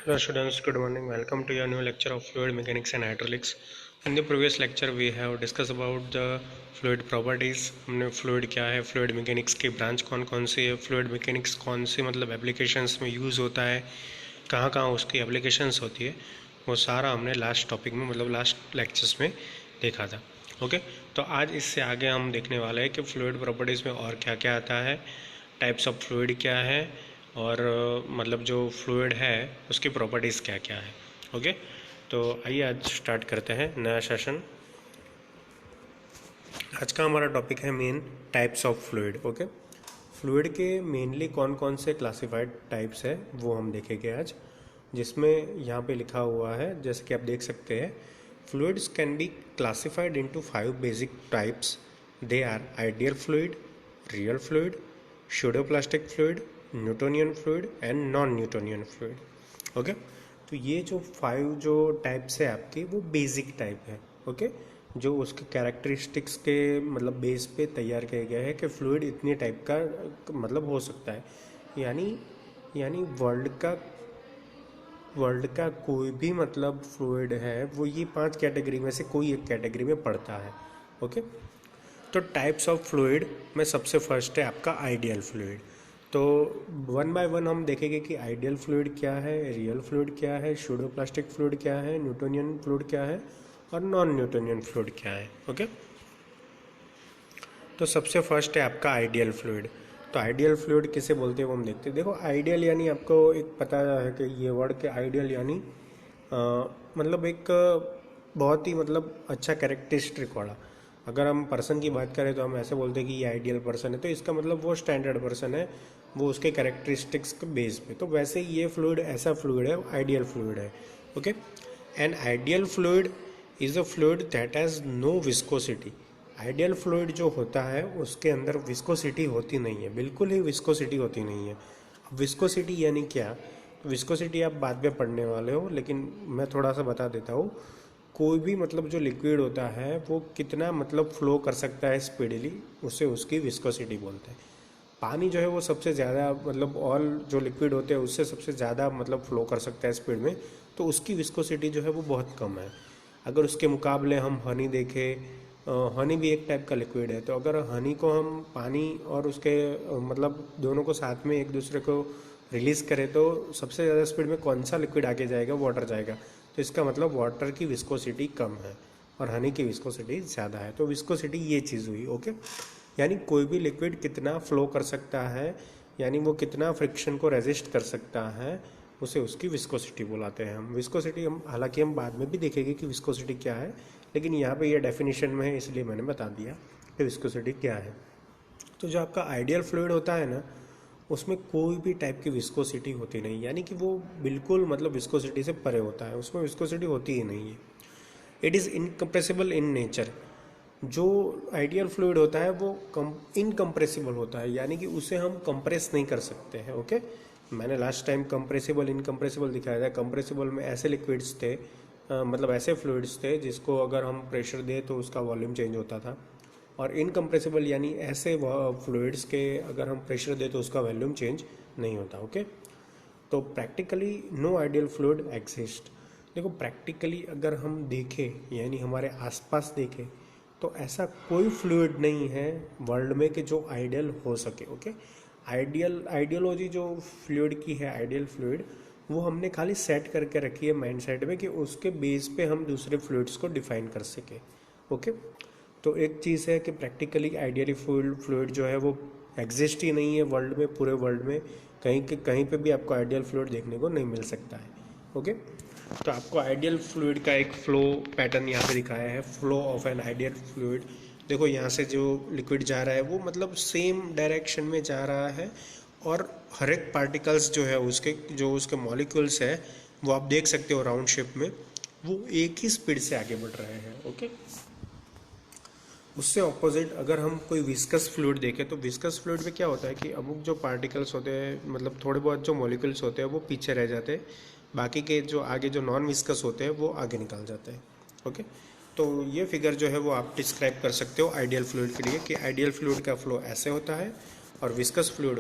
Hello students, good morning. Welcome to your new lecture of fluid mechanics and hydraulics. In the previous lecture we have discussed about the fluid properties. हमने fluid क्या है, fluid mechanics की branch कौन कौन सी है, fluid mechanics कौन सी मतलब applications में use होता है, कहाँ कहाँ उसकी applications होती है, वो सारा हमने लास्ट टॉपिक में मतलब लास्ट लेक्चर्स में देखा था. ओके तो आज इससे आगे हम देखने वाले हैं कि फ्लूइड प्रॉपर्टीज़ में और क्या क्या आता है, टाइप्स ऑफ फ्लूइड क्या है और मतलब जो फ्लूइड है उसकी प्रॉपर्टीज़ क्या क्या है. ओके तो आइए आज स्टार्ट करते हैं नया सेशन. आज का हमारा टॉपिक है main types of fluid. Okay fluid के मेनली कौन कौन से क्लासिफाइड टाइप्स है वो हम देखेंगे आज, जिसमें यहाँ पे लिखा हुआ है जैसे कि आप देख सकते हैं. Fluids can be classified into 5 basic types. They are ideal fluid, real fluid, pseudoplastic fluid, Newtonian fluid and non Newtonian fluid. Okay तो ये जो 5 जो टाइप्स है आपके वो बेसिक टाइप है. ओके जो उसके कैरेक्टरिस्टिक्स के मतलब बेस पे तैयार किया गया है कि फ्लूइड इतने टाइप का मतलब हो सकता है. यानी वर्ल्ड का कोई भी मतलब फ्लूइड है वो ये 5 कैटेगरी में से कोई एक कैटेगरी में पड़ता है. ओके तो टाइप्स ऑफ फ्लूइड में सबसे फर्स्ट है आपका आइडियल फ्लूइड. तो वन बाय वन हम देखेंगे कि आइडियल फ्लूइड क्या है, रियल फ्लूइड क्या है, स्यूडोप्लास्टिक फ्लूइड क्या है, न्यूटोनियन फ्लूइड क्या है और नॉन न्यूटोनियन फ्लूइड क्या है. ओके तो सबसे फर्स्ट है आपका आइडियल फ्लूइड. तो आइडियल फ्लूइड किसे बोलते हैं वो हम देखते हैं. देखो आइडियल यानी आपको एक पता है कि ये वर्ड के आइडियल यानी मतलब एक बहुत ही मतलब अच्छा कैरेक्टरिस्टिक वाला. अगर हम पर्सन की बात करें तो हम ऐसे बोलते हैं कि ये आइडियल पर्सन है, तो इसका मतलब वो स्टैंडर्ड पर्सन है, वो उसके कैरेक्टरिस्टिक्स के बेस पे. तो वैसे ये फ्लूइड ऐसा फ्लूइड है, आइडियल फ्लूइड है. Okay an ideal fluid is a fluid that has no viscosity. Ideal fluid जो होता है उसके अंदर विस्कोसिटी होती नहीं है, बिल्कुल ही विस्कोसिटी होती नहीं है. अब विस्कोसिटी यानी क्या, विस्कोसिटी आप बाद में पढ़ने वाले हो, लेकिन मैं थोड़ा सा बता देता हूँ. कोई भी मतलब जो लिक्विड होता है वो कितना मतलब फ्लो कर सकता है स्पीडली, उससे उसकी विस्कोसिटी बोलते हैं. पानी जो है वो सबसे ज़्यादा मतलब ऑल जो लिक्विड होते हैं उससे सबसे ज़्यादा मतलब फ्लो कर सकता है स्पीड में, तो उसकी विस्कोसिटी जो है वो बहुत कम है. अगर उसके मुकाबले हम हनी देखें, हनी भी एक टाइप का लिक्विड है, तो अगर हनी को हम पानी और उसके मतलब दोनों को साथ में एक दूसरे को रिलीज़ करें तो सबसे ज़्यादा स्पीड में कौन सा लिक्विड आगे जाएगा, वाटर जाएगा. तो इसका मतलब वाटर की विस्कोसिटी कम है और हनी की विस्कोसिटी ज़्यादा है. तो विस्कोसिटी ये चीज़ हुई. ओके यानी कोई भी लिक्विड कितना फ्लो कर सकता है, यानी वो कितना फ्रिक्शन को रेजिस्ट कर सकता है, उसे उसकी विस्कोसिटी बुलाते हैं हम. विस्कोसिटी हम हालांकि हम बाद में भी देखेंगे कि विस्कोसिटी क्या है, लेकिन यहाँ पे ये डेफिनेशन में है इसलिए मैंने बता दिया कि विस्कोसिटी क्या है. तो जो आपका आइडियल फ्लूइड होता है ना, उसमें कोई भी टाइप की विस्कोसिटी होती नहीं, यानी कि वो बिल्कुल मतलब विस्कोसिटी से परे होता है, उसमें विस्कोसिटी होती ही नहीं है. It is incompressible in nature. जो आइडियल फ्लूइड होता है वो इनकम्प्रेसिबल होता है, यानी कि उसे हम कंप्रेस नहीं कर सकते हैं. ओके मैंने लास्ट टाइम कंप्रेसिबल इनकम्प्रेसिबल दिखाया था. कंप्रेसिबल में ऐसे लिक्विड्स थे मतलब ऐसे फ्लूइड्स थे जिसको अगर हम प्रेशर दें तो उसका वॉल्यूम चेंज होता था, और इनकम्प्रेसिबल यानी ऐसे फ्लूइड्स के अगर हम प्रेशर दें तो उसका वॉल्यूम चेंज नहीं होता. ओके तो practically no ideal fluid exist. देखो प्रैक्टिकली अगर हम देखें यानी हमारे आसपास देखें तो ऐसा कोई फ्लूइड नहीं है वर्ल्ड में कि जो आइडियल हो सके. ओके आइडियोलॉजी जो फ्लूइड की है, आइडियल फ्लूइड, वो हमने खाली सेट करके रखी है माइंड सेट में कि उसके बेस पे हम दूसरे फ्लूइड्स को डिफाइन कर सके. ओके तो एक चीज़ है कि प्रैक्टिकली आइडियली फ्लूइड जो है वो एग्जिस्ट ही नहीं है वर्ल्ड में, पूरे वर्ल्ड में कहीं पे भी आपको आइडियल फ्लूइड देखने को नहीं मिल सकता है. ओके तो आपको आइडियल फ्लूइड का एक फ्लो पैटर्न यहाँ पे दिखाया है, flow of N ideal fluid. देखो यहाँ से जो लिक्विड जा रहा है वो मतलब सेम डायरेक्शन में जा रहा है, और हर एक पार्टिकल्स जो है उसके मॉलिक्यूल्स है वो आप देख सकते हो राउंड शेप में, वो एक ही स्पीड से आगे बढ़ रहे हैं. ओके उससे ऑपोजिट अगर हम कोई विस्कस फ्लूइड देखें तो विस्कस फ्लूइड में क्या होता है कि अमुक जो पार्टिकल्स होते हैं मतलब थोड़े बहुत जो मॉलिक्यूल्स होते हैं वो पीछे रह जाते हैं, बाकी के जो आगे जो नॉन विस्कस होते हैं वो आगे निकल जाते हैं. ओके तो ये फिगर जो है वो आप डिस्क्राइब कर सकते हो आइडियल फ्लूइड के लिए कि आइडियल फ्लूइड का फ्लो ऐसे होता है, और विस्कस फ्लूइड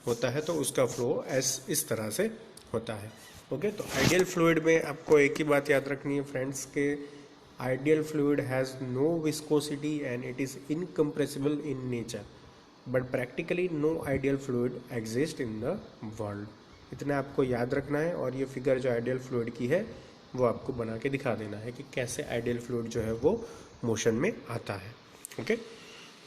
होता है तो उसका फ्लो इस तरह से होता है. ओके, तो आइडियल फ्लूइड में आपको एक ही बात याद रखनी है फ्रेंड्स के ideal fluid has no viscosity and it is incompressible in nature, but practically no ideal fluid exist in the world. इतना आपको याद रखना है, और ये फिगर जो आइडियल फ्लूइड की है वो आपको बना के दिखा देना है कि कैसे आइडियल फ्लूइड जो है वो मोशन में आता है। ओके,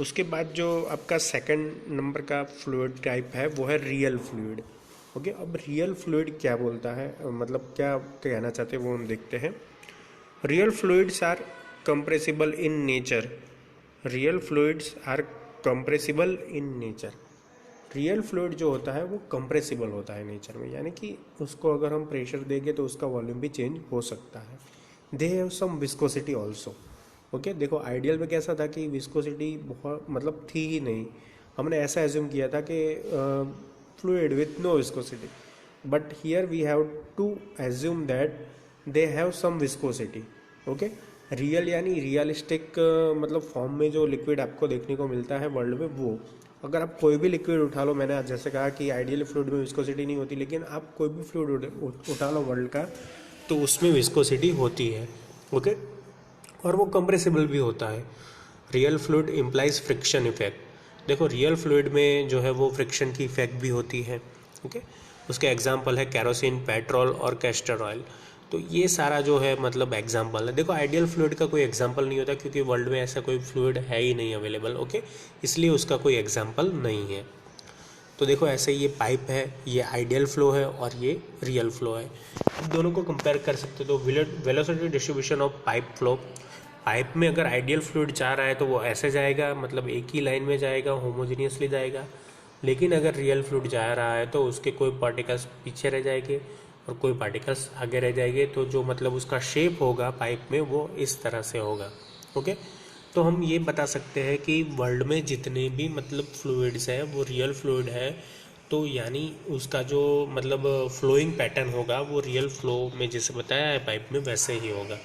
उसके बाद जो आपका सेकंड नंबर का फ्लूइड टाइप है वो है रियल फ्लूइड। ओके, अब रियल फ्लूइड क्या बोलता है, मतलब क्या कहना चाहते हैं वो हम देखते हैं। Real fluids are compressible in nature. Real fluids are compressible in nature. Real fluid जो होता है वो कंप्रेसिबल होता है नेचर में, यानी कि उसको अगर हम प्रेशर देंगे तो उसका वॉल्यूम भी चेंज हो सकता है। They have some viscosity also. Okay, देखो आइडियल में कैसा था कि विस्कोसिटी बहुत मतलब थी ही नहीं, हमने ऐसा एज्यूम किया था कि fluid with no viscosity, but here we have to assume that they have some viscosity. Okay, real यानी रियलिस्टिक मतलब फॉर्म में जो लिक्विड आपको देखने को मिलता है वर्ल्ड में, वो अगर आप कोई भी लिक्विड उठा लो, मैंने जैसे कहा कि आइडियल फ्लूइड में विस्कोसिटी नहीं होती, लेकिन आप कोई भी फ्लूइड उठा लो वर्ल्ड का तो उसमें विस्कोसिटी होती है। ओके, और वो कंप्रेसिबल भी होता है। Real fluid implies friction effect. देखो रियल फ्लूइड में जो है वो फ्रिक्शन की इफेक्ट भी होती है। ओके, उसके एग्जांपल है कैरोसिन, पेट्रोल और कैस्टर ऑयल। तो ये सारा जो है मतलब एग्जांपल है। देखो आइडियल फ्लूइड का कोई एग्जांपल नहीं होता क्योंकि वर्ल्ड में ऐसा कोई फ्लूइड है ही नहीं अवेलेबल। ओके, इसलिए उसका कोई एग्जांपल नहीं है। तो देखो ऐसे ये पाइप है, ये आइडियल फ्लो है और ये रियल फ्लो है। दोनों को कंपेयर कर सकते हो। तो velocity distribution of pipe flow, pipe में अगर आइडियल फ्लूइड जा रहा है तो वो ऐसे जाएगा, मतलब एक ही लाइन में जाएगा, होमोजीनियसली जाएगा। लेकिन अगर रियल फ्लूइड जा रहा है तो उसके कोई पार्टिकल्स पीछे रह जाएंगे और कोई पार्टिकल्स आगे रह जाएंगे, तो जो मतलब उसका शेप होगा पाइप में वो इस तरह से होगा। ओके, तो हम ये बता सकते हैं कि वर्ल्ड में जितने भी मतलब फ्लूइड्स हैं वो रियल फ्लूइड है, तो यानी उसका जो मतलब फ्लोइंग पैटर्न होगा वो रियल फ्लो में जैसे बताया है पाइप में वैसे ही होगा।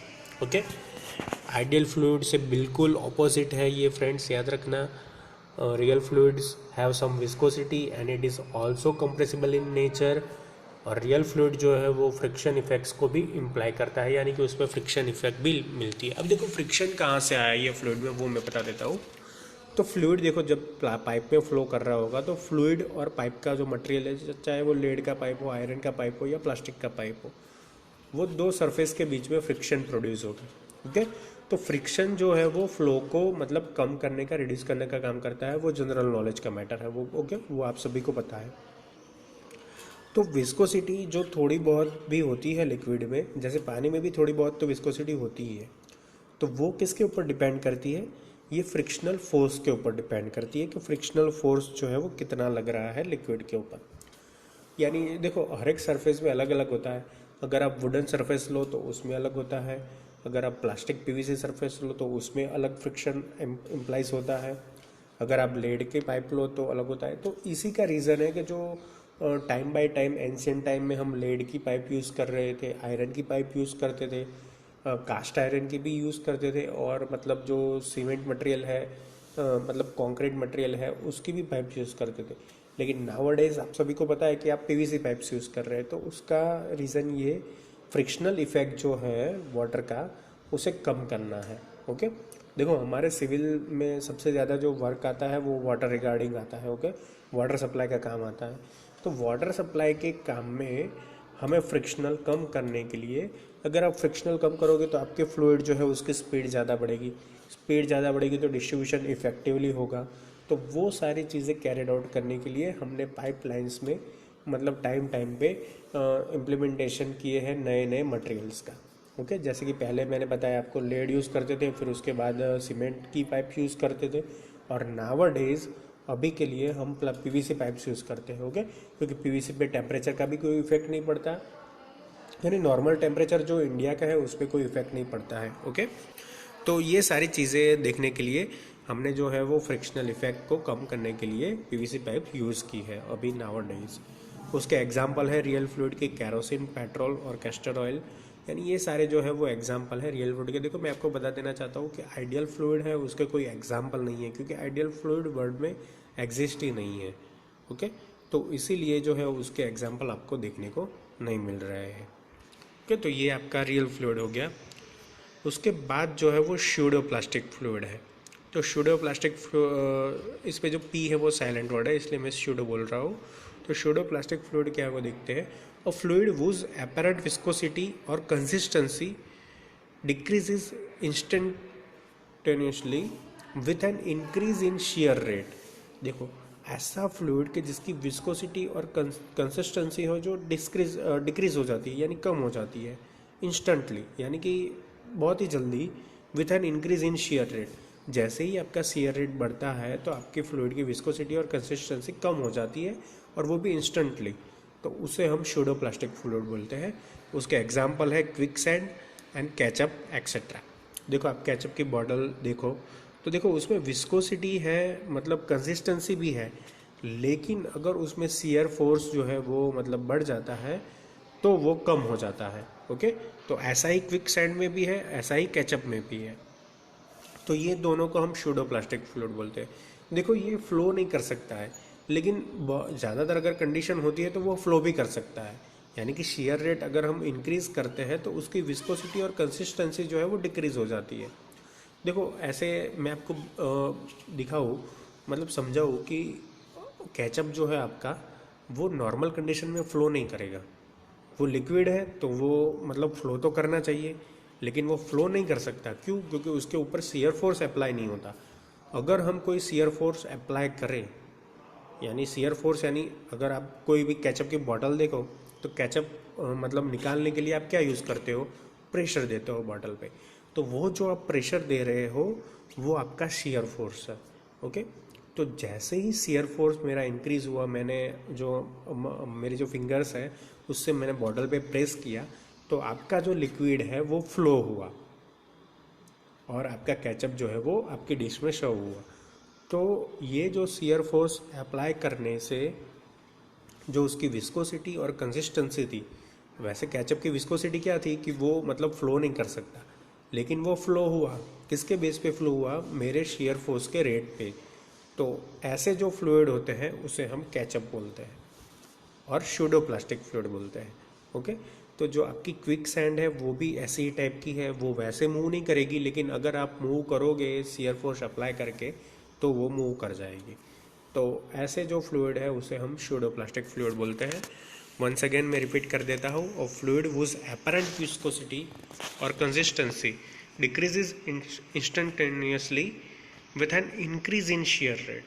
ओके, आइडियल फ्लूइड से बिल्कुल ऑपोजिट है ये फ्रेंड्स, याद रखना। Real fluids have some viscosity and it is also compressible in nature. और रियल फ्लूइड जो है वो फ्रिक्शन इफेक्ट्स को भी इम्प्लाई करता है, यानी कि उसमें फ्रिक्शन इफेक्ट भी मिलती है। अब देखो फ्रिक्शन कहाँ से आया ये फ्लूइड में, वो मैं बता देता हूँ। तो फ्लूइड देखो जब पाइप में फ्लो कर रहा होगा तो फ्लूइड और पाइप का जो मटेरियल है, चाहे वो लेड का पाइप हो, आयरन का पाइप हो या प्लास्टिक का पाइप हो, वो दो सरफेस के बीच में फ्रिक्शन प्रोड्यूस होगा। ओके, तो फ्रिक्शन जो है वो फ्लो को मतलब कम करने का, रिड्यूस करने का काम करता है। वो जनरल नॉलेज का मैटर है वो। ओके, वो आप सभी को पता है। तो विस्कोसिटी जो थोड़ी बहुत भी होती है लिक्विड में, जैसे पानी में भी थोड़ी बहुत तो विस्कोसिटी होती ही है, तो वो किसके ऊपर डिपेंड करती है, ये फ्रिक्शनल फोर्स के ऊपर डिपेंड करती है कि फ्रिक्शनल फोर्स जो है वो कितना लग रहा है लिक्विड के ऊपर। यानी देखो हर एक सरफेस में अलग अलग होता है। अगर आप वुडन सरफेस लो तो उसमें अलग होता है, अगर आप प्लास्टिक पीवीसी सरफेस लो तो उसमें अलग फ्रिक्शन इम्प्लाइज होता है, अगर आप लेड के पाइप लो तो अलग होता है। तो इसी का रीज़न है कि जो time by time ancient time में हम लेड की पाइप यूज़ कर रहे थे, आयरन की पाइप यूज़ करते थे, कास्ट आयरन की भी यूज़ करते थे, और मतलब जो सीमेंट मटेरियल है मतलब कंक्रीट मटेरियल है उसकी भी पाइप यूज़ करते थे। लेकिन नाउअडेज आप सभी को पता है कि आप पीवीसी पाइप्स यूज़ कर रहे हैं। तो उसका रीज़न ये फ्रिक्शनल इफेक्ट जो है वाटर का उसे कम करना है। ओके, देखो हमारे सिविल में सबसे ज़्यादा जो वर्क आता है वो वाटर रिगार्डिंग आता है। ओके, वाटर सप्लाई का काम आता है। तो वाटर सप्लाई के काम में हमें फ्रिक्शनल कम करने के लिए, अगर आप फ्रिक्शनल कम करोगे तो आपके फ्लूइड जो है उसकी स्पीड ज़्यादा बढ़ेगी, स्पीड ज़्यादा बढ़ेगी तो डिस्ट्रीब्यूशन इफेक्टिवली होगा। तो वो सारी चीज़ें कैरिड आउट करने के लिए हमने पाइपलाइंस में मतलब टाइम टाइम पे इम्प्लीमेंटेशन किए हैं नए नए मटेरियल्स का। ओके, जैसे कि पहले मैंने बताया आपको लेड यूज़ करते थे, फिर उसके बाद सीमेंट की पाइप यूज़ करते थे, और नाउअडेज अभी के लिए हम पीवीसी पाइप्स यूज़ करते हैं। ओके, क्योंकि पीवीसी पे टेम्परेचर का भी कोई इफेक्ट नहीं पड़ता, यानी नॉर्मल टेम्परेचर जो इंडिया का है उस पर कोई इफेक्ट नहीं पड़ता है। ओके, तो ये सारी चीज़ें देखने के लिए हमने जो है वो फ्रिक्शनल इफेक्ट को कम करने के लिए पीवीसी पाइप यूज़ की है अभी नाउअडेज। उसके एग्जाम्पल है रियल फ्लूइड के कैरोसिन, पेट्रोल और कैस्टर ऑयल, यानी ये सारे जो है वो एग्जाम्पल है रियल फ्लूइड के। देखो मैं आपको बता देना चाहता हूँ कि आइडियल फ्लूइड है उसके कोई एग्जाम्पल नहीं है, क्योंकि आइडियल फ्लूइड वर्ल्ड में एग्जिस्ट ही नहीं है। ओके, तो इसीलिए जो है उसके एग्जाम्पल आपको देखने को नहीं मिल रहे हैं। ओके, तो ये आपका रियल फ्लूइड हो गया। उसके बाद जो है वो स्यूडो प्लास्टिक फ्लूइड है। तो स्यूडो प्लास्टिक, इस पे जो पी है वो साइलेंट वर्ड है, इसलिए मैं स्यूडो बोल रहा हूँ। तो स्यूडो प्लास्टिक फ्लूइड क्या है वो देखते हैं। A fluid whose apparent viscosity और consistency decreases instantaneously with an increase in shear rate. देखो, ऐसा फ्लूइड कि जिसकी विस्कोसिटी और कंसिस्टेंसी हो जो डिक्रीज हो जाती है, यानी कम हो जाती है इंस्टेंटली, यानी कि बहुत ही जल्दी, with an increase in shear rate. जैसे ही आपका शेयर रेट बढ़ता है तो आपके फ्लूइड की विस्कोसिटी और कंसिस्टेंसी कम हो जाती है, और वो भी इंस्टेंटली। तो उसे हम स्यूडो प्लास्टिक फ्लूइड बोलते हैं। उसके एग्जाम्पल है quick sand and ketchup etcetera. देखो, आप केचप की बॉटल देखो तो देखो उसमें विस्कोसिटी है, मतलब कंसिस्टेंसी भी है, लेकिन अगर उसमें शियर फोर्स जो है वो मतलब बढ़ जाता है तो वो कम हो जाता है। ओके, तो ऐसा ही क्विक सैंड में भी है, ऐसा ही केचप में भी है। तो ये दोनों को हम स्यूडो प्लास्टिक फ्लूइड बोलते हैं। देखो, ये फ्लो नहीं कर सकता है, लेकिन ज़्यादातर अगर कंडीशन होती है तो वो फ्लो भी कर सकता है। यानी कि शेयर रेट अगर हम इंक्रीज़ करते हैं तो उसकी विस्कोसिटी और कंसिस्टेंसी जो है वो डिक्रीज़ हो जाती है। देखो, ऐसे मैं आपको दिखाऊँ, मतलब समझाऊँ कि केचप जो है आपका वो नॉर्मल कंडीशन में फ़्लो नहीं करेगा। वो लिक्विड है तो वो मतलब फ़्लो तो करना चाहिए, लेकिन वो फ़्लो नहीं कर सकता। क्यों? क्योंकि उसके ऊपर शियर फोर्स अप्लाई नहीं होता। अगर हम कोई शियर फोर्स अप्लाई करें, यानी शियर फोर्स, यानी अगर आप कोई भी केचप की बॉटल देखो तो केचप मतलब निकालने के लिए आप क्या यूज़ करते हो? प्रेशर देते हो बॉटल पे। तो वो जो आप प्रेशर दे रहे हो वो आपका शियर फोर्स है। ओके, तो जैसे ही शियर फोर्स मेरा इंक्रीज़ हुआ, मैंने जो मेरे जो फिंगर्स है उससे मैंने बॉटल पे प्रेस किया, तो आपका जो लिक्विड है वो फ्लो हुआ और आपका केचप जो है वो आपकी डिश में सर्व हुआ। तो ये जो शियर फोर्स अप्लाई करने से जो उसकी विस्कोसिटी और कंसिस्टेंसी थी, वैसे केचप की विस्कोसिटी क्या थी कि वो मतलब फ़्लो नहीं कर सकता, लेकिन वो फ़्लो हुआ। किसके बेस पे फ़्लो हुआ? मेरे शियर फोर्स के रेट पे। तो ऐसे जो फ्लूइड होते हैं उसे हम केचप बोलते हैं और स्यूडो प्लास्टिक फ्लूइड बोलते हैं। ओके, तो जो आपकी क्विक सैंड है वो भी ऐसी ही टाइप की है, वो वैसे मूव नहीं करेगी, लेकिन अगर आप मूव करोगे शियर फोर्स अप्लाई करके तो वो मूव कर जाएगी। तो ऐसे जो फ्लूइड है उसे हम स्यूडो प्लास्टिक फ्लूइड बोलते हैं। वंस अगेन मैं रिपीट कर देता हूँ, और फ्लूइड वुज अपरेंट विस्कोसिटी और consistency decreases instantaneously with an increase in shear rate.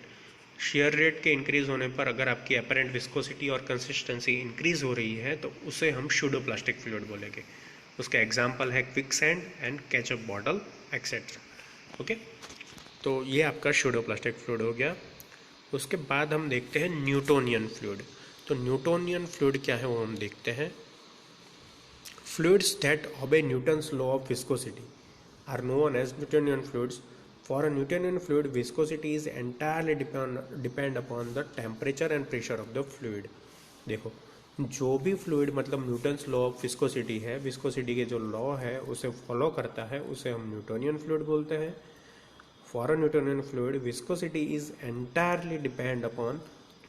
Share rate के इंक्रीज होने पर अगर आपकी अपरेंट विस्कोसिटी और कंसिस्टेंसी इंक्रीज हो रही है तो उसे हम स्यूडो प्लास्टिक फ्लूइड बोलेंगे। उसका एग्जांपल है quick sand and ketchup bottle etcetera. Okay, तो ये आपका स्यूडो प्लास्टिक फ्लूइड हो गया। उसके बाद हम देखते हैं न्यूटोनियन फ्लूइड। तो न्यूटोनियन फ्लूइड क्या है वो हम देखते हैं। Fluids that obey Newton's law of viscosity are known as Newtonian fluids. For a Newtonian fluid, viscosity is entirely depend upon the temperature and pressure of the fluid। देखो, जो भी फ्लूइड मतलब न्यूटन्स लॉ ऑफ विस्कोसिटी है, viscosity के जो law है उसे follow करता है, उसे हम न्यूटोनियन फ्लूइड बोलते हैं। For a Newtonian fluid, viscosity is entirely depend upon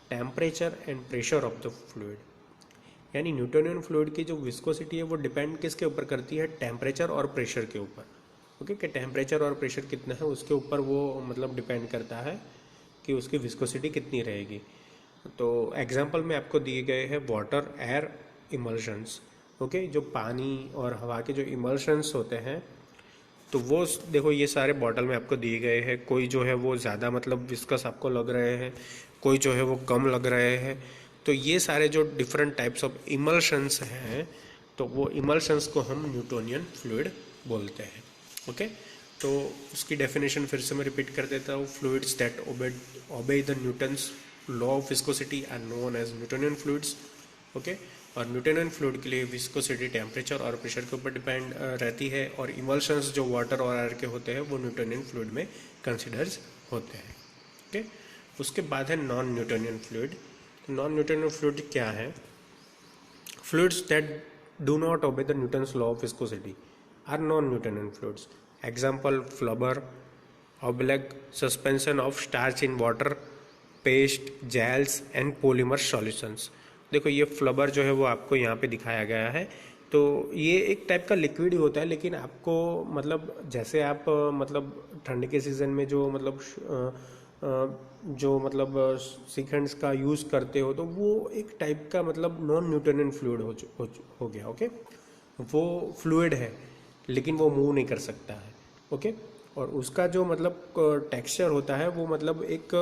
temperature and pressure of the fluid. यानी न्यूटोनियन फ्लूइड की जो विस्कोसिटी है वो डिपेंड किसके ऊपर करती है? टेम्परेचर और प्रेशर के ऊपर। ओके, कि टेम्परेचर और प्रेशर कितना है उसके ऊपर वो मतलब डिपेंड करता है कि उसकी विस्कोसिटी कितनी रहेगी। तो एग्जांपल में आपको दिए गए हैं वाटर एयर इमल्शंस। ओके, जो पानी और हवा के जो इमल्शंस होते हैं, तो वो देखो ये सारे बॉटल में आपको दिए गए हैं। कोई जो है वो ज़्यादा मतलब विस्कस आपको लग रहे हैं, कोई जो है वो कम लग रहे हैं। तो ये सारे जो डिफरेंट टाइप्स ऑफ इमल्शंस हैं, तो वो इमल्शंस को हम न्यूटोनियन फ्लूइड बोलते हैं। ओके, तो उसकी डेफिनेशन फिर से मैं रिपीट कर देता हूँ। Fluids that obey the Newton's law of viscosity are known as Newtonian fluids. Okay, और न्यूटोनियन फ्लूइड के लिए विस्कोसिटी टेम्परेचर और प्रेशर के ऊपर डिपेंड रहती है, और इमल्शंस जो वाटर और एयर के होते हैं वो न्यूटोनियन फ्लूइड में कंसिडर्स होते हैं। ओके, उसके बाद है non Newtonian fluid. Non Newtonian fluid क्या है? Fluids that do not obey the Newton's law of viscosity are non-Newtonian fluids. Example: flubber, oblique suspension of starch in water, paste, gels and polymer solutions. देखो ये फ्लबर जो है वो आपको यहाँ पे दिखाया गया है। तो ये एक टाइप का लिक्विड ही होता है, लेकिन आपको मतलब जैसे आप मतलब ठंड के सीज़न में जो मतलब जो मतलब सीखेंट्स का यूज़ करते हो, तो वो एक टाइप का मतलब नॉन न्यूटोनियन फ्लूइड हो गया। ओके, वो फ्लूइड है लेकिन वो मूव नहीं कर सकता है। ओके, और उसका जो मतलब टेक्सचर होता है वो मतलब एक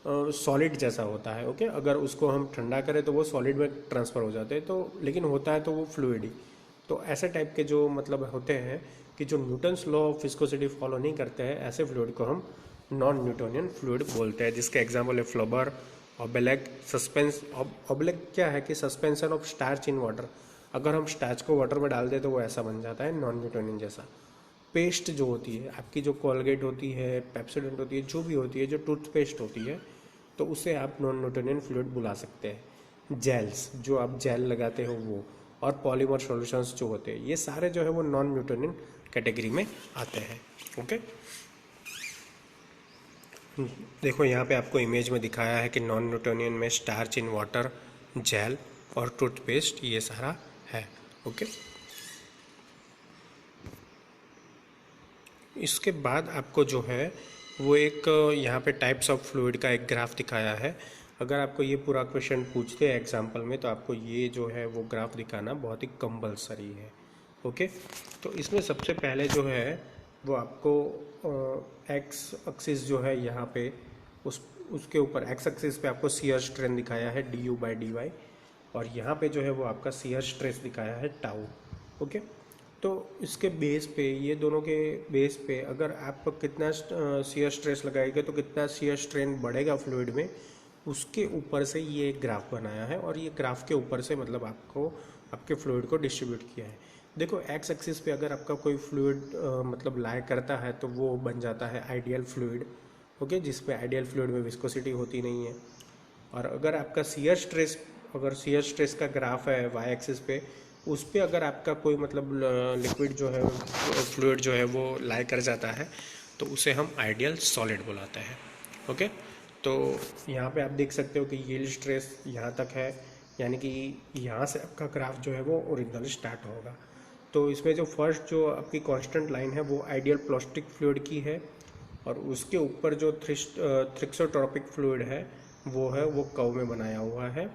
सॉलिड जैसा होता है। ओके, अगर उसको हम ठंडा करें तो वो सॉलिड में ट्रांसफ़र हो जाते हैं, तो लेकिन होता है तो वो फ्लूइड ही। तो ऐसे टाइप के जो मतलब होते हैं कि जो Newton's law of viscosity follow नहीं करते हैं, ऐसे फ्लूइड को हम नॉन न्यूटोनियन फ्लूइड बोलते हैं, जिसके एग्जाम्पल है फ्लबर, ऑब्लेक, सस्पेंस। ऑब्लेक क्या है कि suspension of starch in water. अगर हम स्टार्च को वाटर में डाल दें तो वो ऐसा बन जाता है नॉन न्यूटोनियन जैसा। पेस्ट जो होती है आपकी, जो कोलगेट होती है, पेप्सोडेंट होती है, जो भी होती है, जो टूथपेस्ट होती है, तो उसे आप नॉन न्यूटोनियन फ्लूइड बुला सकते हैं। जेल्स, जो आप जेल लगाते हो वो, और पॉलीमर सॉल्यूशंस जो होते हैं, ये सारे जो है वो नॉन न्यूटोनियन कैटेगरी में आते हैं। ओके, देखो यहाँ पे आपको इमेज में दिखाया है कि नॉन न्यूटोनियन में स्टार्च इन वाटर, जेल और टूथपेस्ट, ये सारा है। ओके, इसके बाद आपको जो है वो एक यहाँ पे टाइप्स ऑफ फ्लूइड का एक ग्राफ दिखाया है। अगर आपको ये पूरा क्वेश्चन पूछते हैं एग्जाम्पल में, तो आपको ये जो है वो ग्राफ दिखाना बहुत ही कंपलसरी है। ओके, तो इसमें सबसे पहले जो है वो आपको एक्स एक्सिस जो है यहाँ पे, उसके ऊपर एक्स एक्सिस पे आपको शियर स्ट्रेन दिखाया है du/dy, और यहाँ पे जो है वो आपका शियर स्ट्रेस दिखाया है टाउ। ओके, तो इसके बेस पे, ये दोनों के बेस पे अगर आप कितना शियर स्ट्रेस लगाएंगे तो कितना शियर स्ट्रेन बढ़ेगा फ्लूइड में, उसके ऊपर से ये एक ग्राफ बनाया है, और ये ग्राफ के ऊपर से मतलब आपको आपके फ्लूइड को डिस्ट्रीब्यूट किया है। देखो एक्स एक्सिस पे अगर आपका कोई फ्लूइड मतलब लाई करता है तो वो बन जाता है आइडियल फ्लूइड। ओके, जिसपे आइडियल फ्लूइड में विस्कोसिटी होती नहीं है। और अगर आपका शियर स्ट्रेस, अगर शियर स्ट्रेस का ग्राफ है वाई एक्सिस पे, उस पर अगर आपका कोई मतलब लिक्विड जो है, फ्लूइड जो है वो लाई कर जाता है, तो उसे हम आइडियल सॉलिड बुलाते हैं। ओके, तो यहाँ पे आप देख सकते हो कि यील्ड स्ट्रेस यहाँ तक है, यानी कि यहाँ से आपका ग्राफ जो है वो ओरिजिनल स्टार्ट होगा। तो इसमें जो फर्स्ट जो आपकी कांस्टेंट लाइन है वो आइडियल प्लास्टिक फ्लूइड की है, और उसके ऊपर जो थ्रिक्सोट्रॉपिक फ्लूइड है वो कर्व में बनाया हुआ है।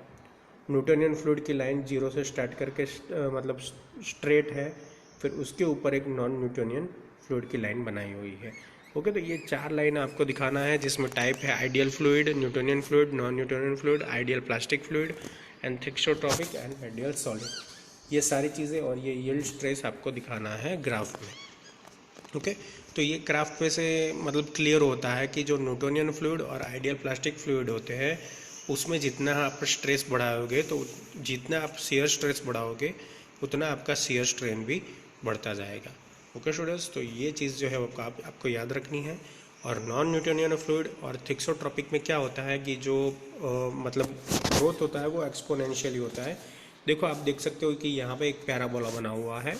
न्यूटोनियन फ्लूइड की लाइन जीरो से स्टार्ट करके मतलब स्ट्रेट है, फिर उसके ऊपर एक नॉन न्यूटोनियन फ्लूइड की लाइन बनाई हुई है। ओके, तो ये 4 लाइन आपको दिखाना है, जिसमें टाइप है ideal fluid, Newtonian fluid, non Newtonian fluid, ideal plastic fluid and thixotropic and ideal solid. ये सारी चीज़ें और ये यील्ड स्ट्रेस आपको दिखाना है ग्राफ में। ओके, तो ये ग्राफ पे से मतलब क्लियर होता है कि जो न्यूटोनियन फ्लूइड और आइडियल प्लास्टिक फ्लूइड होते हैं, उसमें जितना आप स्ट्रेस बढ़ाओगे, तो जितना आप शियर स्ट्रेस बढ़ाओगे उतना आपका शियर स्ट्रेन भी बढ़ता जाएगा। ओके स्टूडेंट्स, तो ये चीज़ जो है वो आपको याद रखनी है। और नॉन न्यूटोनियन फ्लूइड और थिक्सोट्रॉपिक में क्या होता है कि जो मतलब ग्रोथ होता है वो एक्सपोनेंशियली होता है। देखो आप देख सकते हो कि यहाँ पे एक पैराबोला बना हुआ है,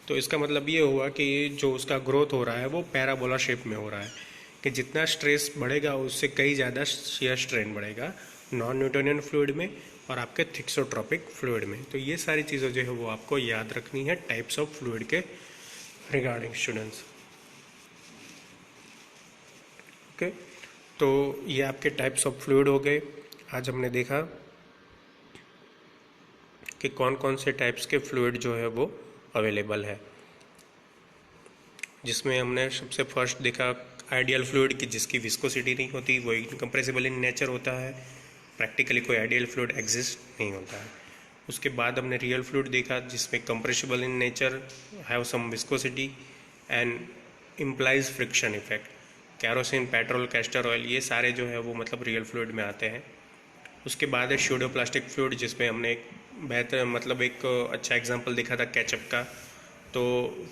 तो इसका मतलब ये हुआ कि जो उसका ग्रोथ हो रहा है वो पैराबोला शेप में हो रहा है, कि जितना स्ट्रेस बढ़ेगा उससे कई ज़्यादा शियर स्ट्रेन बढ़ेगा नॉन न्यूटोनियन फ्लूइड में और आपके थिक्सोट्रॉपिक फ्लूइड में। तो ये सारी चीज़ें जो है वो आपको याद रखनी है टाइप्स ऑफ फ्लूइड के रिगार्डिंग स्टूडेंट्स। ओके, तो ये आपके टाइप्स ऑफ फ्लूइड हो गए। आज हमने देखा कि कौन कौन से टाइप्स के फ्लूइड जो है वो अवेलेबल है, जिसमें हमने सबसे फर्स्ट देखा आइडियल फ्लूइड की जिसकी विस्कोसिटी नहीं होती, वो इनकम्प्रेसिबल इन नेचर होता है, प्रैक्टिकली कोई आइडियल फ्लूइड एग्जिस्ट नहीं होता है। उसके बाद हमने रियल फ्लूइड देखा जिसमें compressible in nature, have some viscosity and implies friction effect. Kerosene, petrol, castor oil, ये सारे जो है वो मतलब रियल फ्लूइड में आते हैं। उसके बाद है स्यूडोप्लास्टिक फ्लूइड, जिसमें हमने एक बेहतर मतलब एक अच्छा एग्जांपल देखा था केचप का। तो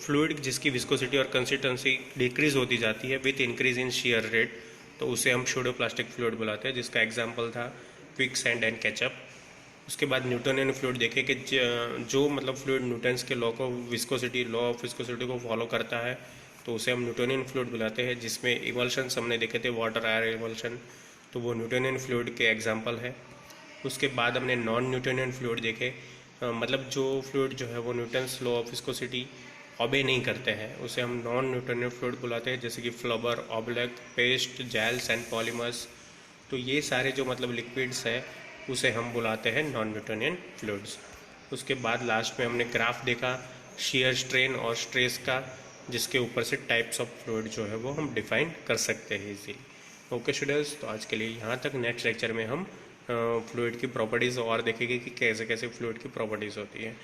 फ्लूइड जिसकी विस्कोसिटी और कंसिस्टेंसी डिक्रीज होती जाती है with increase in shear rate, तो उसे हम स्यूडोप्लास्टिक फ्लूइड बुलाते हैं, जिसका एग्जांपल था क्विक सैंड एंड केचप। उसके बाद न्यूटोनियन फ्लूइड देखे कि जो मतलब फ्लूइड न्यूटन्स के लॉ को लॉ ऑफ विस्कोसिटी को फॉलो करता है, तो उसे हम न्यूटोनियन फ्लूइड बुलाते हैं, जिसमें इवल्शंस हमने देखे थे वाटर एयर इवल्शन, तो वो न्यूटोनियन फ्लूइड के एग्जाम्पल है। उसके बाद हमने नॉन न्यूटोनियन फ्लूइड देखे, मतलब जो फ्लूइड जो है वो Newton's law of viscosity obey नहीं करते हैं उसे हम नॉन न्यूटोनियन फ्लूइड बुलाते हैं, जैसे कि फ्लोबर, ऑब्लेक, पेस्ट, जेल्स एंड पॉलीमर्स। तो ये सारे जो मतलब लिक्विड्स है उसे हम बुलाते हैं नॉन न्यूटोनियन फ्लूइड्स। उसके बाद लास्ट में हमने ग्राफ देखा शियर स्ट्रेन और स्ट्रेस का, जिसके ऊपर से टाइप्स ऑफ फ्लूइड जो है वो हम डिफाइन कर सकते हैं इजीली। ओके स्टूडेंट्स, तो आज के लिए यहाँ तक। नेक्स्ट लेक्चर में हम फ्लूइड की प्रॉपर्टीज़ और देखेंगे कि कैसे कैसे फ्लूइड की प्रॉपर्टीज़ होती है।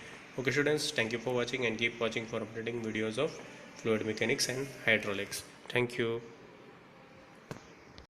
Okay students, thank you for watching and keep watching for updating videos of fluid mechanics and hydraulics. Thank you.